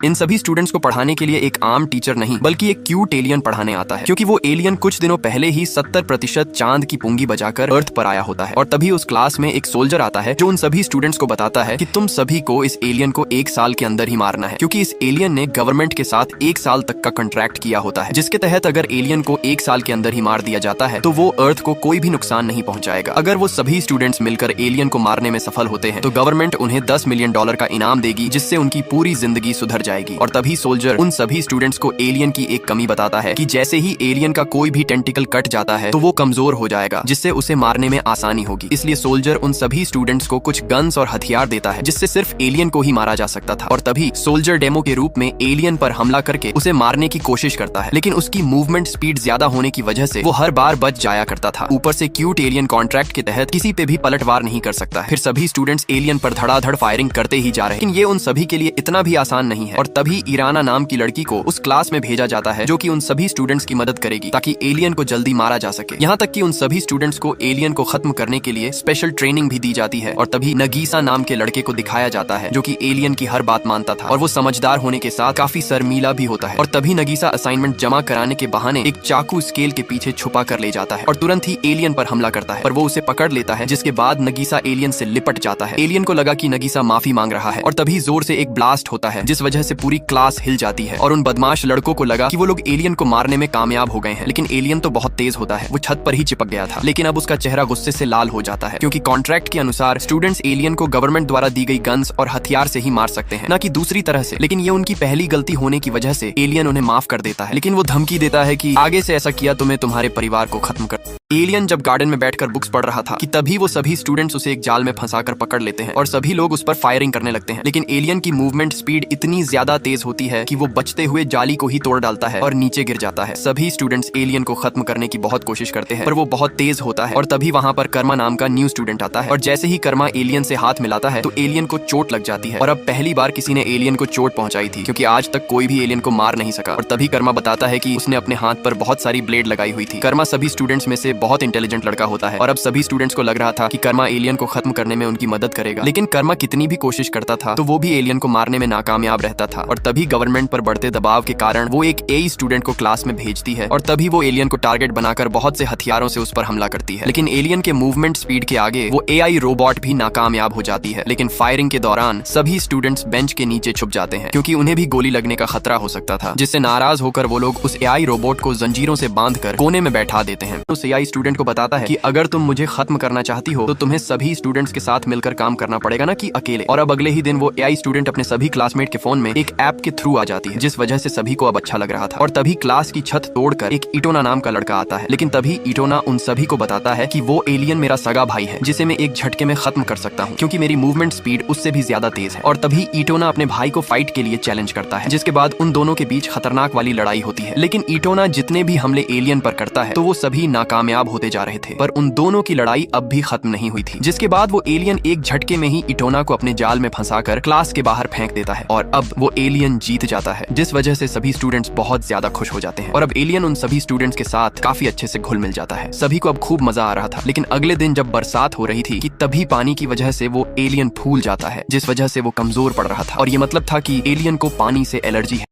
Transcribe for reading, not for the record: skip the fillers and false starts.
इन सभी स्टूडेंट्स को पढ़ाने के लिए एक आम टीचर नहीं बल्कि एक क्यूट एलियन पढ़ाने आता है, क्योंकि वो एलियन कुछ दिनों पहले ही 70% चांद की पुंगी बजाकर अर्थ पर आया होता है। और तभी उस क्लास में एक सोल्जर आता है जो उन सभी स्टूडेंट्स को बताता है कि तुम सभी को इस एलियन को 1 साल के अंदर ही मारना है, क्योंकि इस एलियन ने गवर्नमेंट के साथ 1 साल तक का कॉन्ट्रैक्ट किया होता है, जिसके तहत अगर एलियन को 1 साल के अंदर ही मार दिया जाता है तो वो अर्थ को कोई भी नुकसान नहीं पहुंचाएगा। अगर वो सभी स्टूडेंट्स मिलकर एलियन को मारने में सफल होते हैं तो गवर्नमेंट उन्हें $10 मिलियन का इनाम देगी, जिससे उनकी पूरी जिंदगी सुधर जाएगी। और तभी सोल्जर उन सभी स्टूडेंट्स को एलियन की एक कमी बताता है कि जैसे ही एलियन का कोई भी टेंटिकल कट जाता है तो वो कमजोर हो जाएगा, जिससे उसे मारने में आसानी होगी। इसलिए सोल्जर उन सभी स्टूडेंट्स को कुछ गन्स और हथियार देता है जिससे सिर्फ एलियन को ही मारा जा सकता था। और तभी सोल्जर डेमो के रूप में एलियन पर हमला करके उसे मारने की कोशिश करता है, लेकिन उसकी मूवमेंट स्पीड ज्यादा होने की वजह से वो हर बार बच जाया करता था। ऊपर से क्यूट एलियन कॉन्ट्रैक्ट के तहत किसी पे भी पलटवार नहीं कर सकता। फिर सभी स्टूडेंट्स एलियन पर धड़ाधड़ फायरिंग करते ही जा रहे हैं, लेकिन ये उन सभी के लिए इतना भी आसान नहीं है। और तभी इराना नाम की लड़की को उस क्लास में भेजा जाता है जो कि उन सभी स्टूडेंट्स की मदद करेगी ताकि एलियन को जल्दी मारा जा सके। यहाँ तक कि उन सभी स्टूडेंट्स को एलियन को खत्म करने के लिए स्पेशल ट्रेनिंग भी दी जाती है। और तभी नगीसा नाम के लड़के को दिखाया जाता है जो कि एलियन की हर बात मानता था और वो समझदार होने के साथ काफी शर्मीला भी होता है। और तभी नगीसा असाइनमेंट जमा कराने के बहाने एक चाकू स्केल के पीछे छुपा कर ले जाता है और तुरंत ही एलियन पर हमला करता है, पर वो उसे पकड़ लेता है, जिसके बाद नगीसा एलियन से लिपट जाता है। एलियन को लगा कि नगीसा माफी मांग रहा है और तभी जोर से एक ब्लास्ट होता है जिस वजह से पूरी क्लास हिल जाती है। और उन बदमाश लड़कों को लगा कि वो लोग एलियन को मारने में कामयाब हो गए हैं, लेकिन एलियन तो बहुत तेज होता है, वो छत पर ही चिपक गया था। लेकिन अब उसका चेहरा गुस्से से लाल हो जाता है, क्योंकि कॉन्ट्रैक्ट के अनुसार स्टूडेंट्स एलियन को गवर्नमेंट द्वारा दी गई गन्स और हथियार से ही मार सकते हैं, न कि दूसरी तरह से। लेकिन ये उनकी पहली गलती होने की वजह से एलियन उन्हें माफ कर देता है, लेकिन वो धमकी देता है कि आगे से ऐसा किया तो मैं तुम्हारे परिवार को खत्म कर। एलियन जब गार्डन में बैठकर बुक्स पढ़ रहा था कि तभी वो सभी स्टूडेंट्स उसे एक जाल में फंसाकर पकड़ लेते हैं और सभी लोग उस पर फायरिंग करने लगते हैं। लेकिन एलियन की मूवमेंट स्पीड इतनी ज्यादा तेज होती है कि वो बचते हुए जाली को ही तोड़ डालता है और नीचे गिर जाता है। सभी स्टूडेंट्स एलियन को खत्म करने की बहुत कोशिश करते हैं, पर वो बहुत तेज होता है। और तभी वहाँ पर कर्मा नाम का न्यू स्टूडेंट आता है और जैसे ही कर्मा एलियन से हाथ मिलाता है तो एलियन को चोट लग जाती है। और अब पहली बार किसी ने एलियन को चोट पहुंचाई थी, क्योंकि आज तक कोई भी एलियन को मार नहीं सका। और तभी कर्मा बताता है कि उसने अपने हाथ पर बहुत सारी ब्लेड लगाई हुई थी। कर्मा सभी स्टूडेंट्स में से बहुत इंटेलिजेंट लड़का होता है और अब सभी स्टूडेंट्स को लग रहा था कि कर्मा एलियन को खत्म करने में उनकी मदद करेगा, लेकिन कर्मा कितनी भी कोशिश करता था तो वो भी एलियन को मारने में नाकामयाब रहता था। और तभी गवर्नमेंट पर बढ़ते दबाव के कारण वो एक एआई स्टूडेंट को क्लास में भेजती है और तभी वो एलियन को टारगेट बनाकर बहुत से हथियारों से उस पर हमला करती है। लेकिन एलियन के मूवमेंट स्पीड के आगे वो एआई रोबोट भी नाकामयाब हो जाती है। लेकिन फायरिंग के दौरान सभी स्टूडेंट्स बेंच के नीचे छुप जाते हैं, क्योंकि उन्हें भी गोली लगने का खतरा हो सकता था, जिससे नाराज होकर वो लोग उस एआई रोबोट को जंजीरों से बांधकर कोने में बैठा देते हैं। उस एआई स्टूडेंट को बताता है कि अगर तुम मुझे खत्म करना चाहती हो तो तुम्हें सभी स्टूडेंट्स के साथ मिलकर काम करना पड़ेगा, ना कि अकेले। और अब अगले ही दिन वो एआई स्टूडेंट अपने सभी क्लासमेट के फोन में एक ऐप के थ्रू आ जाती है, जिस वजह से सभी को अब अच्छा लग रहा था। और तभी क्लास की छत तोड़कर एक इटोना नाम का लड़का आता है, लेकिन तभी इटोना उन सभी को बताता है कि वो एलियन मेरा सगा भाई है, जिसे मैं एक झटके में खत्म कर सकता हूँ, क्योंकि मेरी मूवमेंट स्पीड उससे भी ज्यादा तेज है। और तभी इटोना अपने भाई को फाइट के लिए चैलेंज करता है, जिसके बाद उन दोनों के बीच खतरनाक वाली लड़ाई होती है। लेकिन इटोना जितने भी हमले एलियन पर करता है तो वो सभी नाकामयाब होते जा रहे थे, पर उन दोनों की लड़ाई अब भी खत्म नहीं हुई थी, जिसके बाद वो एलियन एक झटके में ही इटोना को अपने जाल में फंसाकर क्लास के बाहर फेंक देता है और अब वो एलियन जीत जाता है, जिस वजह से सभी स्टूडेंट्स बहुत ज्यादा खुश हो जाते हैं। और अब एलियन उन सभी स्टूडेंट्स के साथ काफी अच्छे से घुल मिल जाता है। सभी को अब खूब मजा आ रहा था। लेकिन अगले दिन जब बरसात हो रही थी कि तभी पानी की वजह से वो एलियन फूल जाता है, जिस वजह से वो कमजोर पड़ रहा था। और ये मतलब था कि एलियन को पानी से एलर्जी है।